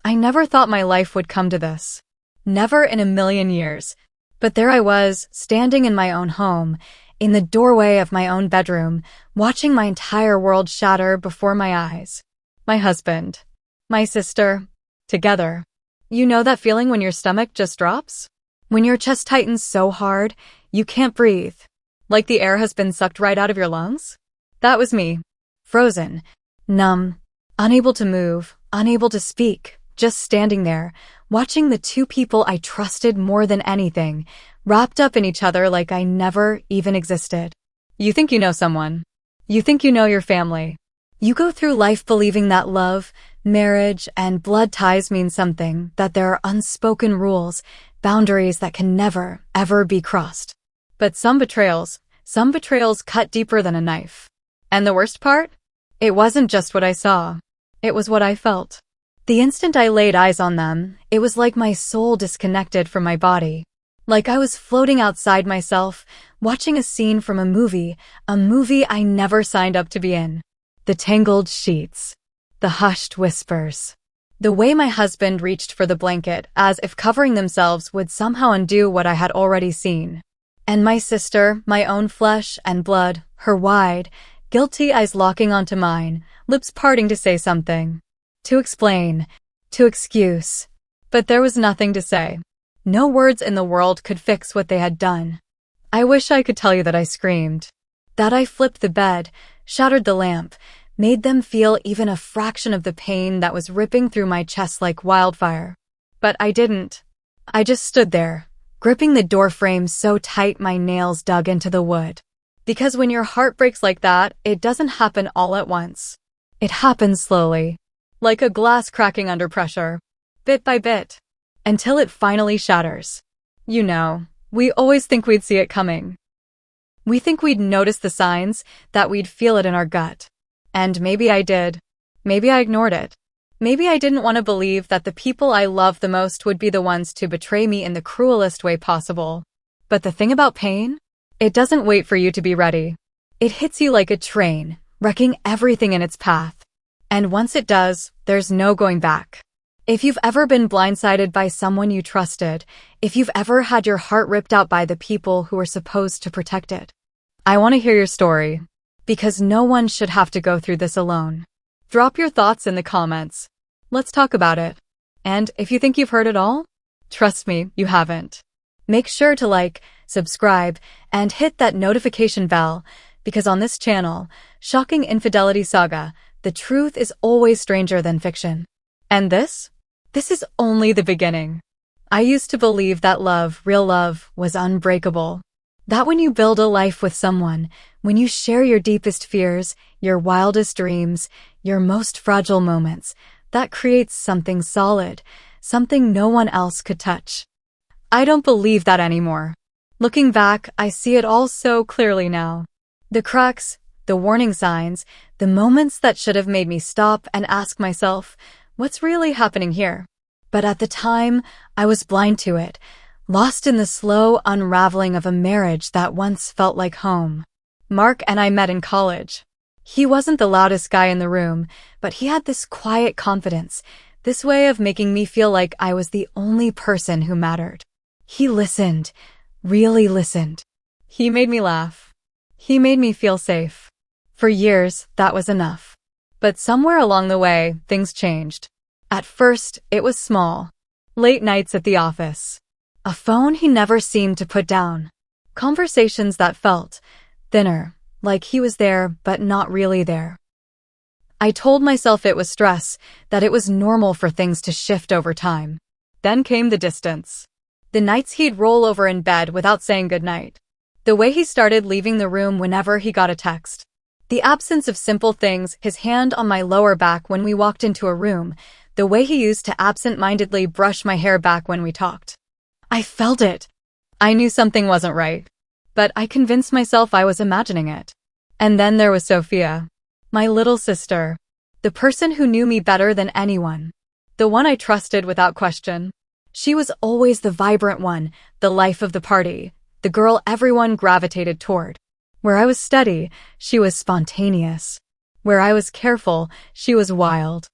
I never thought my life would come to this. Never in a million years. But there I was, standing in my own home, in the doorway of my own bedroom, watching my entire world shatter before my eyes. My husband. My sister. Together. You know that feeling when your stomach just drops? When your chest tightens so hard, you can't breathe. Like the air has been sucked right out of your lungs? That was me. Frozen. Numb. Unable to move. Unable to speak. Just standing there, watching the two people I trusted more than anything, wrapped up in each other like I never even existed. You think you know someone. You think you know your family. You go through life believing that love, marriage, and blood ties mean something, that there are unspoken rules, boundaries that can never, ever be crossed. But some betrayals cut deeper than a knife. And the worst part? It wasn't just what I saw. It was what I felt. The instant I laid eyes on them, it was like my soul disconnected from my body. Like I was floating outside myself, watching a scene from a movie I never signed up to be in. The tangled sheets. The hushed whispers. The way my husband reached for the blanket, as if covering themselves would somehow undo what I had already seen. And my sister, my own flesh and blood, her wide, guilty eyes locking onto mine, lips parting to say something. To explain. To excuse. But there was nothing to say. No words in the world could fix what they had done. I wish I could tell you that I screamed. That I flipped the bed, shattered the lamp, made them feel even a fraction of the pain that was ripping through my chest like wildfire. But I didn't. I just stood there, gripping the door frame so tight my nails dug into the wood. Because when your heart breaks like that, it doesn't happen all at once. It happens slowly. Like a glass cracking under pressure. Bit by bit. Until it finally shatters. You know, we always think we'd see it coming. We think we'd notice the signs, that we'd feel it in our gut. And maybe I did. Maybe I ignored it. Maybe I didn't want to believe that the people I love the most would be the ones to betray me in the cruelest way possible. But the thing about pain? It doesn't wait for you to be ready. It hits you like a train, wrecking everything in its path. And once it does, there's no going back. If you've ever been blindsided by someone you trusted, if you've ever had your heart ripped out by the people who were supposed to protect it, I want to hear your story. Because no one should have to go through this alone. Drop your thoughts in the comments. Let's talk about it. And if you think you've heard it all, trust me, you haven't. Make sure to like, subscribe, and hit that notification bell, because on this channel, Shocking Infidelity Saga, the truth is always stranger than fiction. And this is only the beginning. I used to believe that love, real love, was unbreakable. That when you build a life with someone, when you share your deepest fears, your wildest dreams, your most fragile moments, that creates something solid, something no one else could touch. I don't believe that anymore. Looking back, I see it all so clearly now. The cracks, the warning signs, the moments that should have made me stop and ask myself, what's really happening here? But at the time, I was blind to it, lost in the slow unraveling of a marriage that once felt like home. Mark and I met in college. He wasn't the loudest guy in the room, but he had this quiet confidence, this way of making me feel like I was the only person who mattered. He listened, really listened. He made me laugh. He made me feel safe. For years, that was enough. But somewhere along the way, things changed. At first, it was small. Late nights at the office. A phone he never seemed to put down. Conversations that felt thinner, like he was there but not really there. I told myself it was stress, that it was normal for things to shift over time. Then came the distance. The nights he'd roll over in bed without saying goodnight. The way he started leaving the room whenever he got a text. The absence of simple things, his hand on my lower back when we walked into a room, the way he used to absent-mindedly brush my hair back when we talked. I felt it. I knew something wasn't right. But I convinced myself I was imagining it. And then there was Sophia. My little sister. The person who knew me better than anyone. The one I trusted without question. She was always the vibrant one, the life of the party, the girl everyone gravitated toward. Where I was steady, she was spontaneous. Where I was careful, she was wild.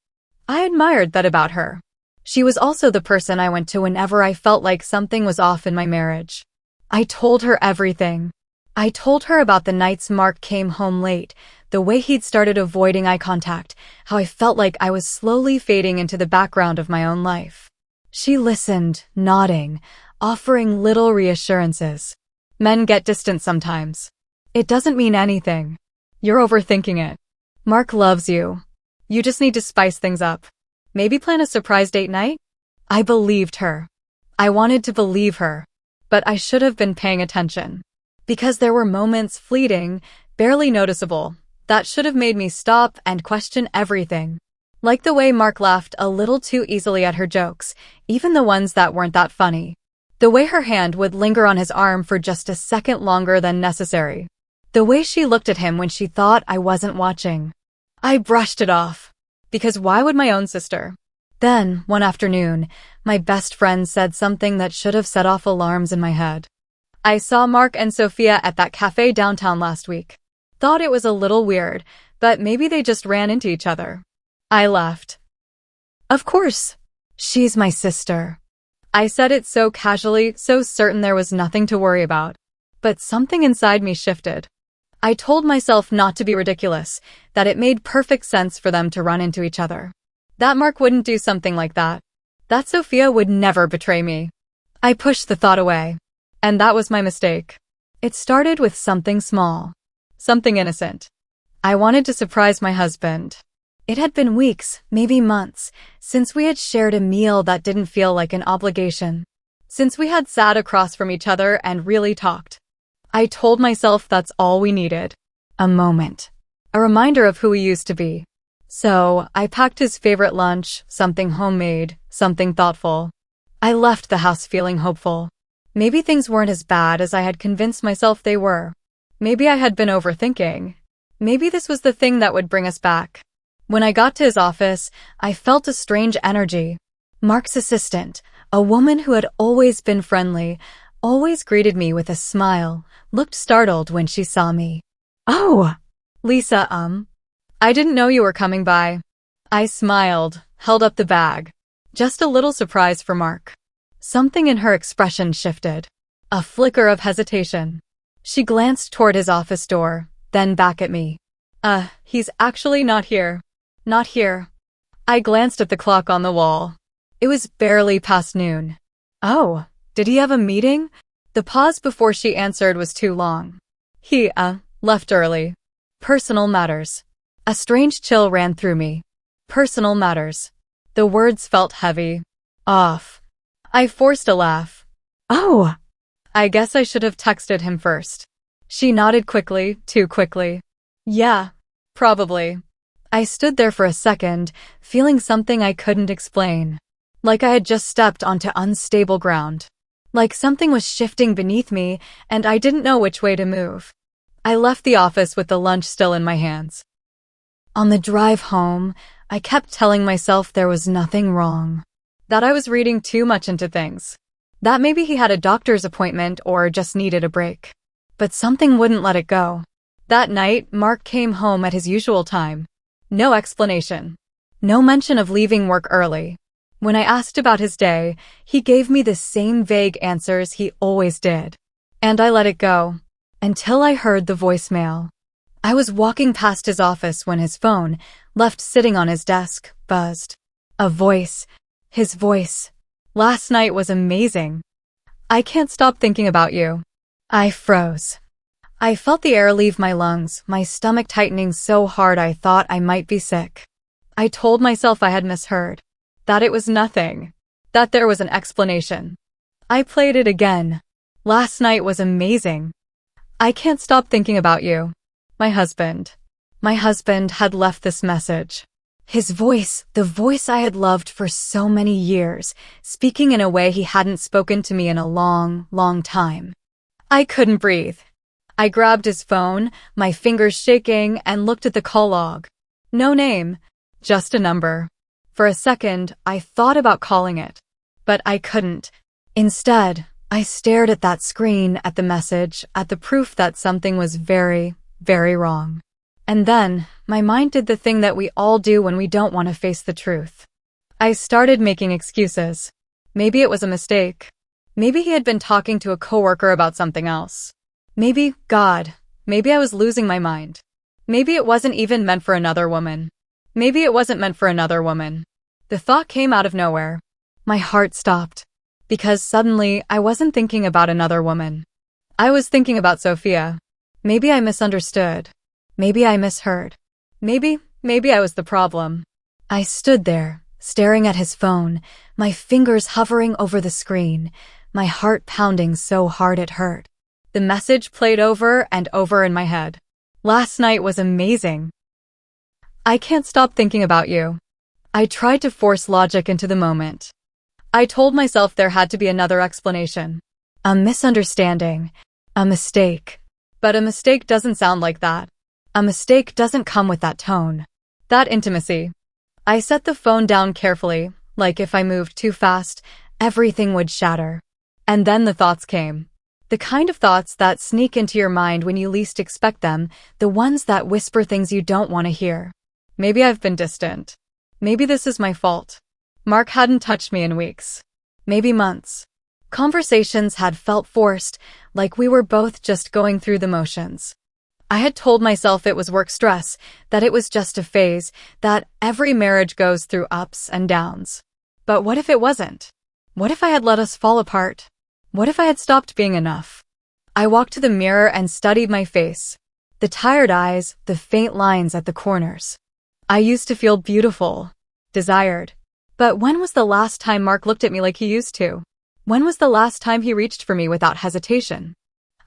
I admired that about her. She was also the person I went to whenever I felt like something was off in my marriage. I told her everything. I told her about the nights Mark came home late, the way he'd started avoiding eye contact, how I felt like I was slowly fading into the background of my own life. She listened, nodding, offering little reassurances. Men get distant sometimes. It doesn't mean anything. You're overthinking it. Mark loves you. You just need to spice things up. Maybe plan a surprise date night? I believed her. I wanted to believe her. But I should have been paying attention. Because there were moments, fleeting, barely noticeable, that should have made me stop and question everything. Like the way Mark laughed a little too easily at her jokes, even the ones that weren't that funny. The way her hand would linger on his arm for just a second longer than necessary. The way she looked at him when she thought I wasn't watching. I brushed it off. Because why would my own sister? Then, one afternoon, my best friend said something that should have set off alarms in my head. I saw Mark and Sophia at that cafe downtown last week. Thought it was a little weird, but maybe they just ran into each other. I laughed. Of course. She's my sister. I said it so casually, so certain there was nothing to worry about. But something inside me shifted. I told myself not to be ridiculous, that it made perfect sense for them to run into each other. That Mark wouldn't do something like that. That Sophia would never betray me. I pushed the thought away. And that was my mistake. It started with something small. Something innocent. I wanted to surprise my husband. It had been weeks, maybe months, since we had shared a meal that didn't feel like an obligation. Since we had sat across from each other and really talked. I told myself that's all we needed. A moment. A reminder of who we used to be. So, I packed his favorite lunch, something homemade, something thoughtful. I left the house feeling hopeful. Maybe things weren't as bad as I had convinced myself they were. Maybe I had been overthinking. Maybe this was the thing that would bring us back. When I got to his office, I felt a strange energy. Mark's assistant, a woman who had always been friendly, always greeted me with a smile, looked startled when she saw me. Oh, Lisa, I didn't know you were coming by. I smiled, held up the bag. Just a little surprise for Mark. Something in her expression shifted. A flicker of hesitation. She glanced toward his office door, then back at me. He's actually not here. Not here. I glanced at the clock on the wall. It was barely past noon. Oh, did he have a meeting? The pause before she answered was too long. He, left early. Personal matters. A strange chill ran through me. Personal matters. The words felt heavy. Off. I forced a laugh. Oh! I guess I should have texted him first. She nodded quickly, too quickly. Yeah, probably. I stood there for a second, feeling something I couldn't explain. Like I had just stepped onto unstable ground. Like something was shifting beneath me, and I didn't know which way to move. I left the office with the lunch still in my hands. On the drive home, I kept telling myself there was nothing wrong. That I was reading too much into things. That maybe he had a doctor's appointment or just needed a break. But something wouldn't let it go. That night, Mark came home at his usual time. No explanation. No mention of leaving work early. When I asked about his day, he gave me the same vague answers he always did. And I let it go. Until I heard the voicemail. I was walking past his office when his phone, left sitting on his desk, buzzed. A voice. His voice. Last night was amazing. I can't stop thinking about you. I froze. I felt the air leave my lungs, my stomach tightening so hard I thought I might be sick. I told myself I had misheard. That it was nothing. That there was an explanation. I played it again. Last night was amazing. I can't stop thinking about you. My husband. My husband had left this message. His voice, the voice I had loved for so many years, speaking in a way he hadn't spoken to me in a long, long time. I couldn't breathe. I grabbed his phone, my fingers shaking, and looked at the call log. No name, just a number. For a second, I thought about calling it. But I couldn't. Instead, I stared at that screen, at the message, at the proof that something was very, very wrong. And then, my mind did the thing that we all do when we don't want to face the truth. I started making excuses. Maybe it was a mistake. Maybe he had been talking to a coworker about something else. Maybe I was losing my mind. Maybe it wasn't even meant for another woman. Maybe it wasn't meant for another woman. The thought came out of nowhere. My heart stopped. Because suddenly, I wasn't thinking about another woman. I was thinking about Sophia. Maybe I misunderstood. Maybe I misheard. Maybe I was the problem. I stood there, staring at his phone, my fingers hovering over the screen, my heart pounding so hard it hurt. The message played over and over in my head. Last night was amazing. I can't stop thinking about you. I tried to force logic into the moment. I told myself there had to be another explanation. A misunderstanding. A mistake. But a mistake doesn't sound like that. A mistake doesn't come with that tone. That intimacy. I set the phone down carefully, like if I moved too fast, everything would shatter. And then the thoughts came. The kind of thoughts that sneak into your mind when you least expect them, the ones that whisper things you don't want to hear. Maybe I've been distant. Maybe this is my fault. Mark hadn't touched me in weeks. Maybe months. Conversations had felt forced, like we were both just going through the motions. I had told myself it was work stress, that it was just a phase, that every marriage goes through ups and downs. But what if it wasn't? What if I had let us fall apart? What if I had stopped being enough? I walked to the mirror and studied my face. The tired eyes, the faint lines at the corners. I used to feel beautiful, desired. But when was the last time Mark looked at me like he used to? When was the last time he reached for me without hesitation?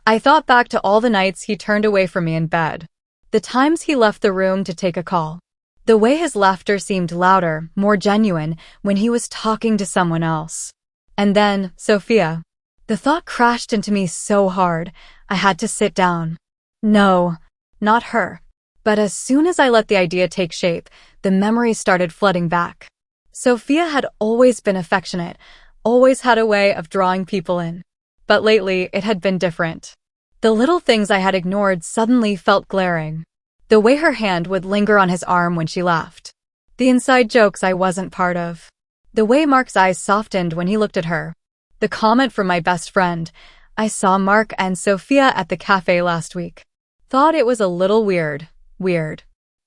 I thought back to all the nights he turned away from me in bed. The times he left the room to take a call. The way his laughter seemed louder, more genuine, when he was talking to someone else. And then, Sophia. The thought crashed into me so hard, I had to sit down. No, not her. But as soon as I let the idea take shape, the memories started flooding back. Sophia had always been affectionate, always had a way of drawing people in. But lately, it had been different. The little things I had ignored suddenly felt glaring. The way her hand would linger on his arm when she laughed. The inside jokes I wasn't part of. The way Mark's eyes softened when he looked at her. The comment from my best friend, I saw Mark and Sophia at the cafe last week. Thought it was a little weird.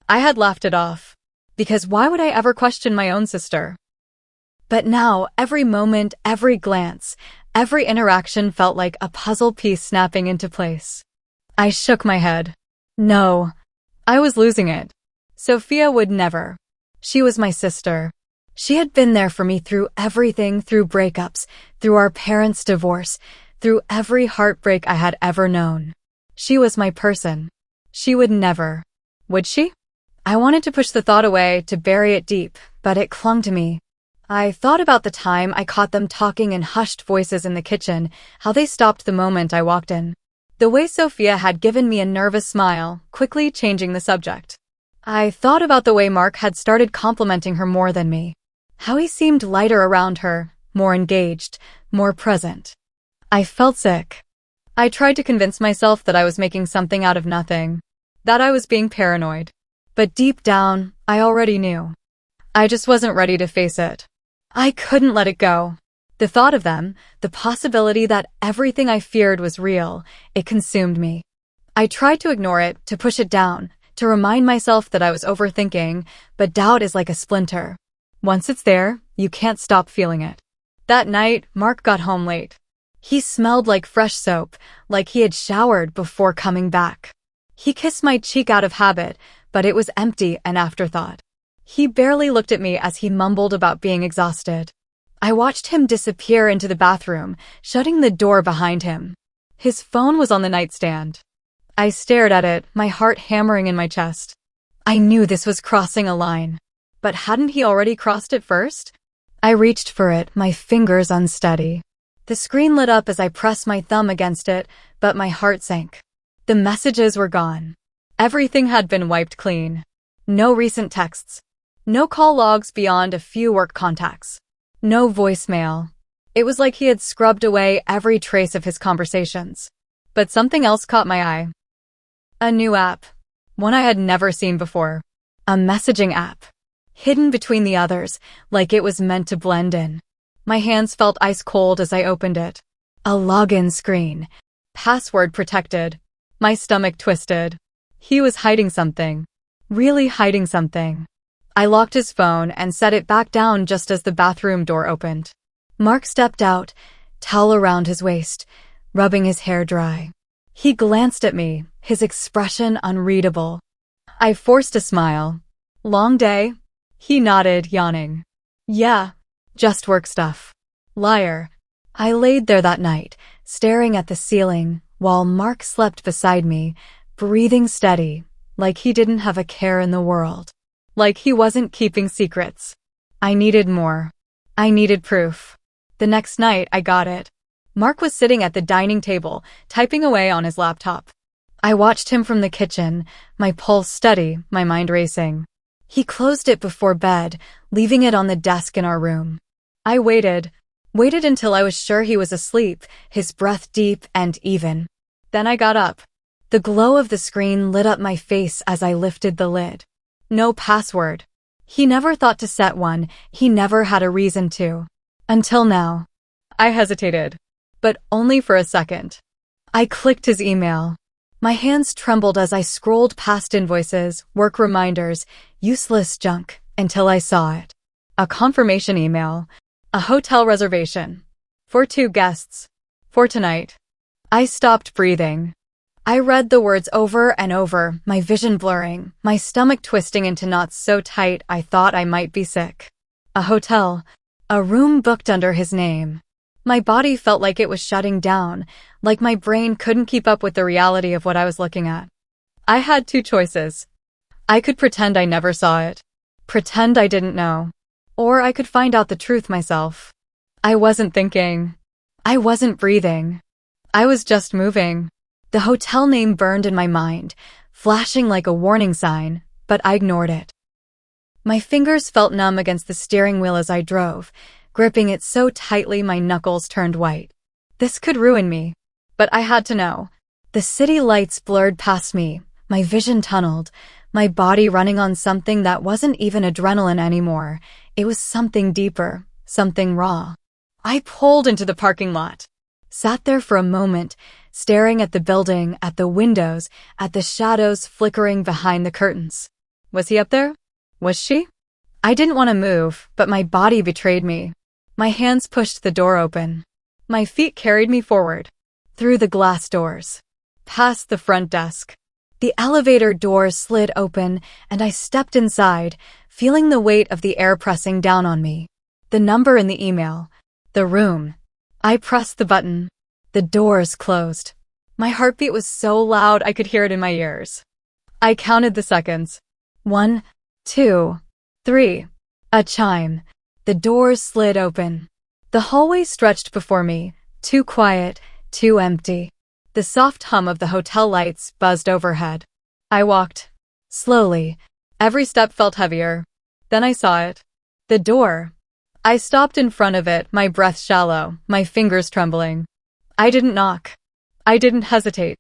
I had laughed it off. Because why would I ever question my own sister? But now, every moment, every glance, every interaction felt like a puzzle piece snapping into place. I shook my head. No. I was losing it. Sophia would never. She was my sister. She had been there for me through everything, through breakups, through our parents' divorce, through every heartbreak I had ever known. She was my person. She would never. Would she? I wanted to push the thought away, to bury it deep, but it clung to me. I thought about the time I caught them talking in hushed voices in the kitchen, how they stopped the moment I walked in. The way Sophia had given me a nervous smile, quickly changing the subject. I thought about the way Mark had started complimenting her more than me. How he seemed lighter around her, more engaged, more present. I felt sick. I tried to convince myself that I was making something out of nothing, that I was being paranoid. But deep down, I already knew. I just wasn't ready to face it. I couldn't let it go. The thought of them, the possibility that everything I feared was real, it consumed me. I tried to ignore it, to push it down, to remind myself that I was overthinking, but doubt is like a splinter. Once it's there, you can't stop feeling it. That night, Mark got home late. He smelled like fresh soap, like he had showered before coming back. He kissed my cheek out of habit, but it was empty, an afterthought. He barely looked at me as he mumbled about being exhausted. I watched him disappear into the bathroom, shutting the door behind him. His phone was on the nightstand. I stared at it, my heart hammering in my chest. I knew this was crossing a line. But hadn't he already crossed it first? I reached for it, my fingers unsteady. The screen lit up as I pressed my thumb against it, but my heart sank. The messages were gone. Everything had been wiped clean. No recent texts. No call logs beyond a few work contacts. No voicemail. It was like he had scrubbed away every trace of his conversations. But something else caught my eye. A new app. One I had never seen before. A messaging app. hidden between the others, like it was meant to blend in. My hands felt ice cold as I opened it. A login screen. Password protected. My stomach twisted. He was hiding something. Really hiding something. I locked his phone and set it back down just as the bathroom door opened. Mark stepped out, towel around his waist, rubbing his hair dry. He glanced at me, his expression unreadable. I forced a smile. Long day? He nodded, yawning. Yeah, just work stuff. Liar. I laid there that night, staring at the ceiling, while Mark slept beside me, breathing steady, like he didn't have a care in the world. Like he wasn't keeping secrets. I needed more. I needed proof. The next night, I got it. Mark was sitting at the dining table, typing away on his laptop. I watched him from the kitchen, my pulse steady, my mind racing. He closed it before bed, leaving it on the desk in our room. I waited until I was sure he was asleep, his breath deep and even. Then I got up. The glow of the screen lit up my face as I lifted the lid. No password. He never thought to set one, he never had a reason to. Until now. I hesitated. But only for a second. I clicked his email. My hands trembled as I scrolled past invoices, work reminders, useless junk, until I saw it. A confirmation email. A hotel reservation. For 2 guests. For tonight. I stopped breathing. I read the words over and over, my vision blurring, my stomach twisting into knots so tight I thought I might be sick. A hotel. A room booked under his name. My body felt like it was shutting down, like my brain couldn't keep up with the reality of what I was looking at. I had 2 choices. I could pretend I never saw it. Pretend I didn't know. Or I could find out the truth myself. I wasn't thinking. I wasn't breathing. I was just moving. The hotel name burned in my mind, flashing like a warning sign, but I ignored it. My fingers felt numb against the steering wheel as I drove, gripping it so tightly my knuckles turned white. This could ruin me. But I had to know. The city lights blurred past me, my vision tunneled, my body running on something that wasn't even adrenaline anymore. It was something deeper, something raw. I pulled into the parking lot. Sat there for a moment, staring at the building, at the windows, at the shadows flickering behind the curtains. Was he up there? Was she? I didn't want to move, but my body betrayed me. My hands pushed the door open. My feet carried me forward. Through the glass doors. Past the front desk. The elevator door slid open, and I stepped inside, feeling the weight of the air pressing down on me. The number in the email. The room. I pressed the button. The doors closed. My heartbeat was so loud I could hear it in my ears. I counted the seconds. 1, 2, 3. A chime. The doors slid open. The hallway stretched before me, too quiet, too empty. The soft hum of the hotel lights buzzed overhead. I walked. Slowly. Every step felt heavier. Then I saw it. The door. I stopped in front of it, my breath shallow, my fingers trembling. I didn't knock. I didn't hesitate.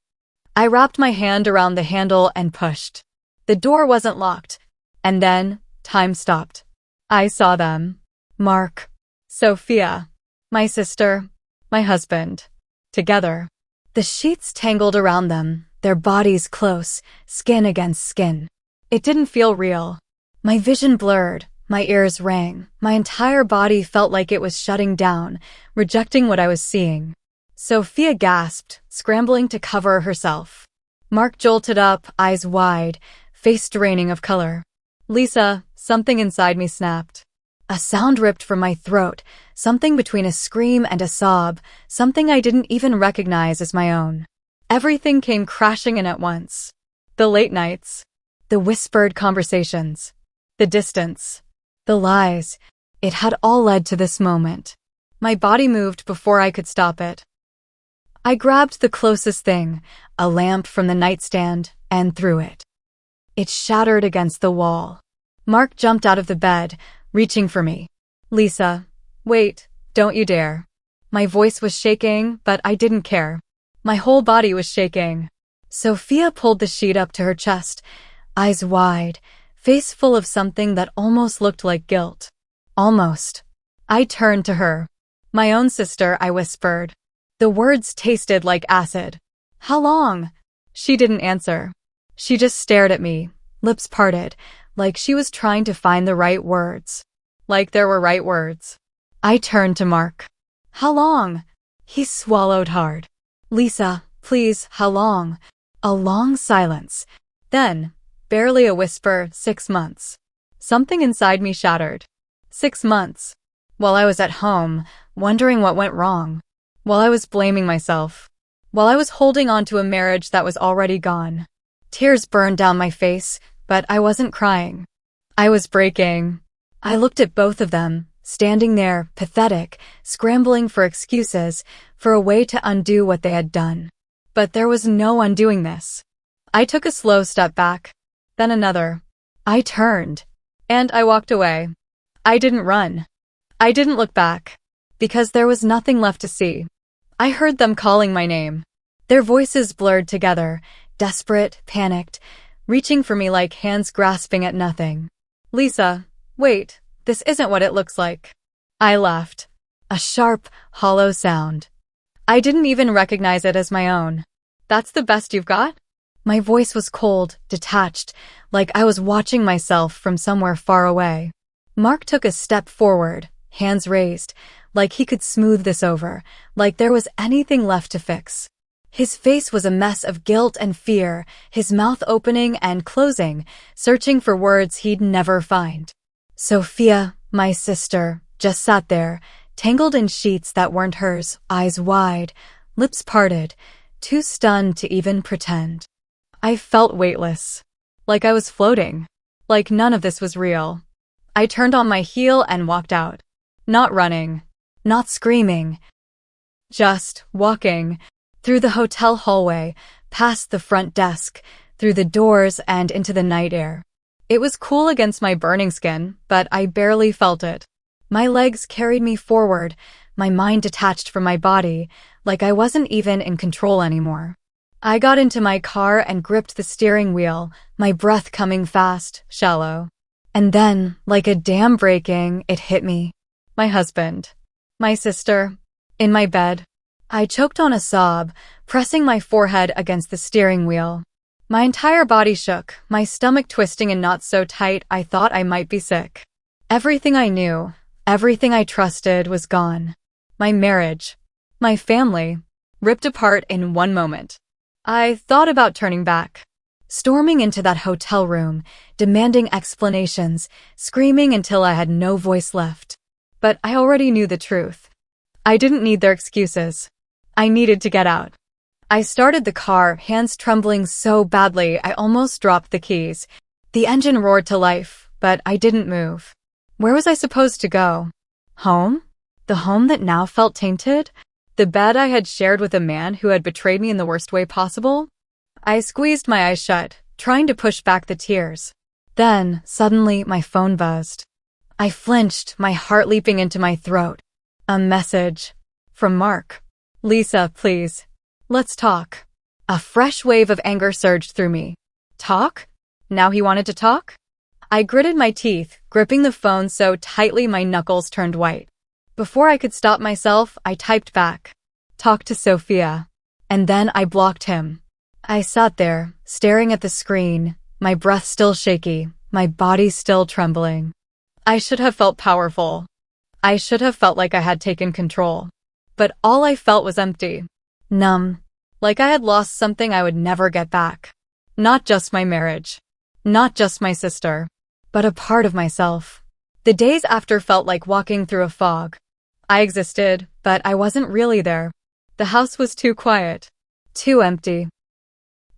I wrapped my hand around the handle and pushed. The door wasn't locked. And then, time stopped. I saw them. Mark. Sophia. My sister. My husband. Together. The sheets tangled around them, their bodies close, skin against skin. It didn't feel real. My vision blurred, my ears rang, my entire body felt like it was shutting down, rejecting what I was seeing. Sophia gasped, scrambling to cover herself. Mark jolted up, eyes wide, face draining of color. Lisa, something inside me snapped. A sound ripped from my throat, something between a scream and a sob, something I didn't even recognize as my own. Everything came crashing in at once. The late nights. The whispered conversations. The distance. The lies. It had all led to this moment. My body moved before I could stop it. I grabbed the closest thing, a lamp from the nightstand, and threw it. It shattered against the wall. Mark jumped out of the bed, reaching for me. Lisa, wait, don't you dare. My voice was shaking, but I didn't care. My whole body was shaking. Sophia pulled the sheet up to her chest, eyes wide, face full of something that almost looked like guilt. Almost. I turned to her. "My own sister," I whispered. The words tasted like acid. "How long?" She didn't answer. She just stared at me, lips parted, like she was trying to find the right words. Like there were right words. I turned to Mark. "How long?" He swallowed hard. "Lisa, please, how long?" A long silence. Then, barely a whisper, 6 months. Something inside me shattered. 6 months. While I was at home, wondering what went wrong. While I was blaming myself. While I was holding on to a marriage that was already gone. Tears burned down my face, but I wasn't crying. I was breaking. I looked at both of them, standing there, pathetic, scrambling for excuses, for a way to undo what they had done. But there was no undoing this. I took a slow step back, then another. I turned, and I walked away. I didn't run. I didn't look back, because there was nothing left to see. I heard them calling my name. Their voices blurred together, desperate, panicked, reaching for me like hands grasping at nothing. "Lisa, wait, this isn't what it looks like." I laughed. A sharp, hollow sound. I didn't even recognize it as my own. "That's the best you've got?" My voice was cold, detached, like I was watching myself from somewhere far away. Mark took a step forward, hands raised, like he could smooth this over, like there was anything left to fix. His face was a mess of guilt and fear, his mouth opening and closing, searching for words he'd never find. Sophia, my sister, just sat there, tangled in sheets that weren't hers, eyes wide, lips parted, too stunned to even pretend. I felt weightless, like I was floating, like none of this was real. I turned on my heel and walked out. Not running, not screaming, just walking, through the hotel hallway, past the front desk, through the doors and into the night air. It was cool against my burning skin, but I barely felt it. My legs carried me forward, my mind detached from my body, like I wasn't even in control anymore. I got into my car and gripped the steering wheel, my breath coming fast, shallow. And then, like a dam breaking, it hit me. My husband. My sister. In my bed. I choked on a sob, pressing my forehead against the steering wheel. My entire body shook, my stomach twisting in knots so tight I thought I might be sick. Everything I knew, everything I trusted was gone. My marriage. My family. Ripped apart in one moment. I thought about turning back. Storming into that hotel room, demanding explanations, screaming until I had no voice left. But I already knew the truth. I didn't need their excuses. I needed to get out. I started the car, hands trembling so badly I almost dropped the keys. The engine roared to life, but I didn't move. Where was I supposed to go? Home? The home that now felt tainted? The bed I had shared with a man who had betrayed me in the worst way possible? I squeezed my eyes shut, trying to push back the tears. Then, suddenly, my phone buzzed. I flinched, my heart leaping into my throat. A message. From Mark. "Lisa, please. Let's talk." A fresh wave of anger surged through me. Talk? Now he wanted to talk? I gritted my teeth, gripping the phone so tightly my knuckles turned white. Before I could stop myself, I typed back. "Talk to Sophia." And then I blocked him. I sat there, staring at the screen, my breath still shaky, my body still trembling. I should have felt powerful. I should have felt like I had taken control. But all I felt was empty. Numb. Like I had lost something I would never get back. Not just my marriage. Not just my sister. But a part of myself. The days after felt like walking through a fog. I existed, but I wasn't really there. The house was too quiet. Too empty.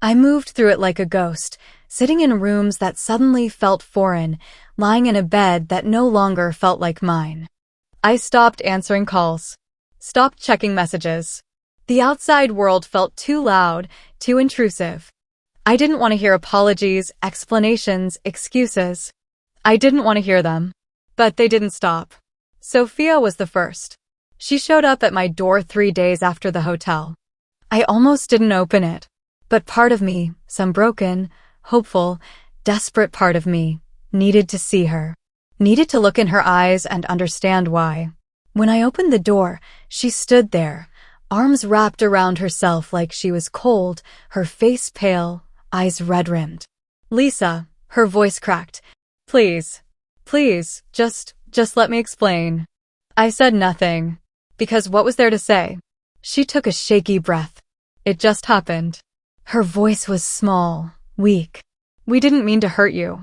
I moved through it like a ghost, sitting in rooms that suddenly felt foreign, lying in a bed that no longer felt like mine. I stopped answering calls. Stopped checking messages. The outside world felt too loud, too intrusive. I didn't want to hear apologies, explanations, excuses. I didn't want to hear them. But they didn't stop. Sophia was the first. She showed up at my door 3 days after the hotel. I almost didn't open it. But part of me, some broken, hopeful, desperate part of me, needed to see her, needed to look in her eyes and understand why. When I opened the door, she stood there, arms wrapped around herself like she was cold, her face pale, eyes red-rimmed. "Lisa," her voice cracked. Please, just let me explain." I said nothing, because what was there to say? She took a shaky breath. "It just happened." Her voice was small, weak. "We didn't mean to hurt you."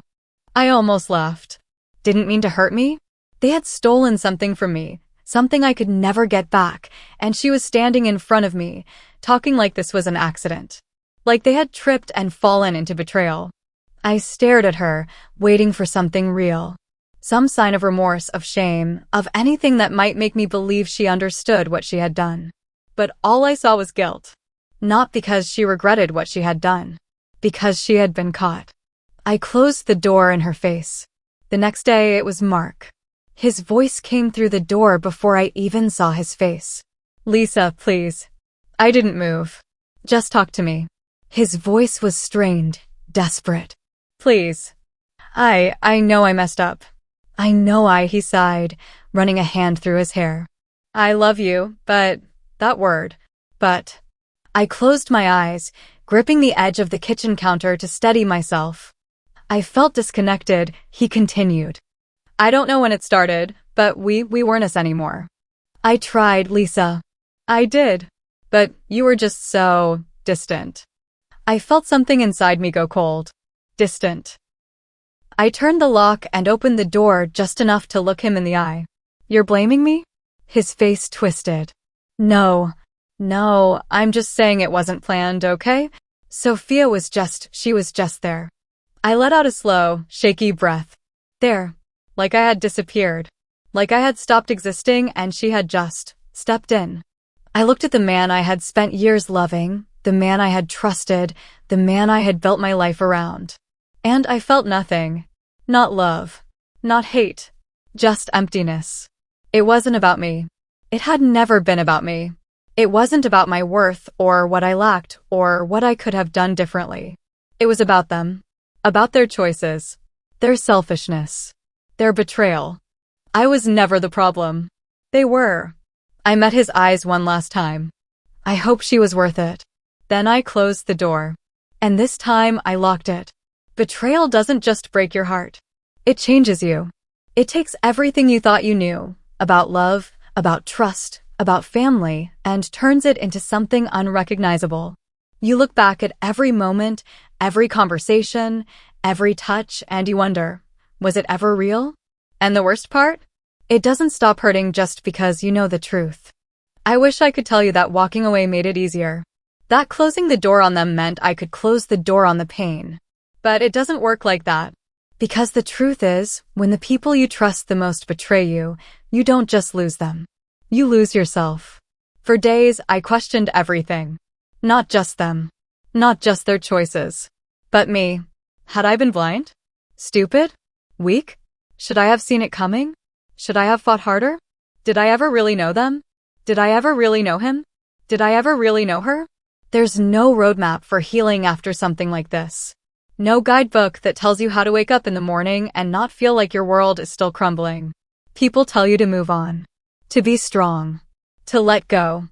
I almost laughed. Didn't mean to hurt me? They had stolen something from me, something I could never get back, and she was standing in front of me, talking like this was an accident. Like they had tripped and fallen into betrayal. I stared at her, waiting for something real. Some sign of remorse, of shame, of anything that might make me believe she understood what she had done. But all I saw was guilt. Not because she regretted what she had done. Because she had been caught. I closed the door in her face. The next day it was Mark. His voice came through the door before I even saw his face. "Lisa, please." I didn't move. "Just talk to me." His voice was strained, desperate. "Please. I know I messed up. I know he sighed, running a hand through his hair. "I love you, but that word, but." I closed my eyes, gripping the edge of the kitchen counter to steady myself. I felt disconnected. He continued. "I don't know when it started, but we weren't us anymore." I tried, "Lisa." "I did. But you were just so distant." I felt something inside me go cold. Distant. I turned the lock and opened the door just enough to look him in the eye. "You're blaming me?" His face twisted. No, I'm just saying it wasn't planned, okay? Sophia was just there." I let out a slow, shaky breath. There. Like I had disappeared. Like I had stopped existing and she had just stepped in. I looked at the man I had spent years loving, the man I had trusted, the man I had built my life around. And I felt nothing. Not love. Not hate. Just emptiness. It wasn't about me. It had never been about me. It wasn't about my worth or what I lacked or what I could have done differently. It was about them. About their choices. Their selfishness. Their betrayal. I was never the problem. They were. I met his eyes one last time. I hope she was worth it. Then I closed the door. And this time I locked it. Betrayal doesn't just break your heart. It changes you. It takes everything you thought you knew about love, about trust, about family, and turns it into something unrecognizable. You look back at every moment, every conversation, every touch, and you wonder, was it ever real? And the worst part? It doesn't stop hurting just because you know the truth. I wish I could tell you that walking away made it easier. That closing the door on them meant I could close the door on the pain. But it doesn't work like that. Because the truth is, when the people you trust the most betray you, you don't just lose them. You lose yourself. For days, I questioned everything. Not just them. Not just their choices. But me. Had I been blind? Stupid? Weak? Should I have seen it coming? Should I have fought harder? Did I ever really know them? Did I ever really know him? Did I ever really know her? There's no roadmap for healing after something like this. No guidebook that tells you how to wake up in the morning and not feel like your world is still crumbling. People tell you to move on. To be strong. To let go.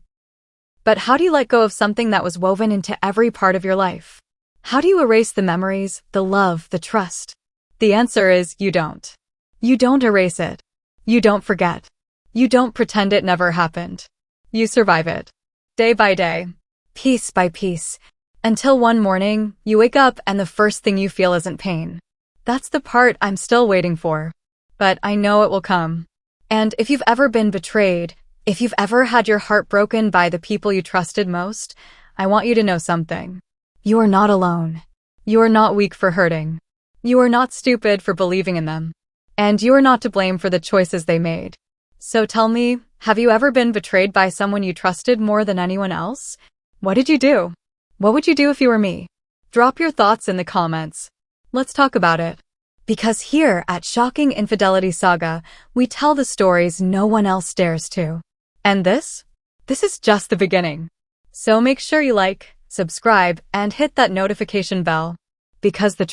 But how do you let go of something that was woven into every part of your life? How do you erase the memories, the love, the trust? The answer is you don't. You don't erase it. You don't forget. You don't pretend it never happened. You survive it. Day by day. Piece by piece. Until one morning, you wake up and the first thing you feel isn't pain. That's the part I'm still waiting for. But I know it will come. And if you've ever been betrayed, if you've ever had your heart broken by the people you trusted most, I want you to know something. You are not alone. You are not weak for hurting. You are not stupid for believing in them. And you are not to blame for the choices they made. So tell me, have you ever been betrayed by someone you trusted more than anyone else? What did you do? What would you do if you were me? Drop your thoughts in the comments. Let's talk about it. Because here at Shocking Infidelity Saga, we tell the stories no one else dares to. And this is just the beginning. So make sure you like, subscribe, and hit that notification bell. Because the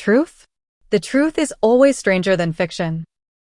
The truth is always stranger than fiction.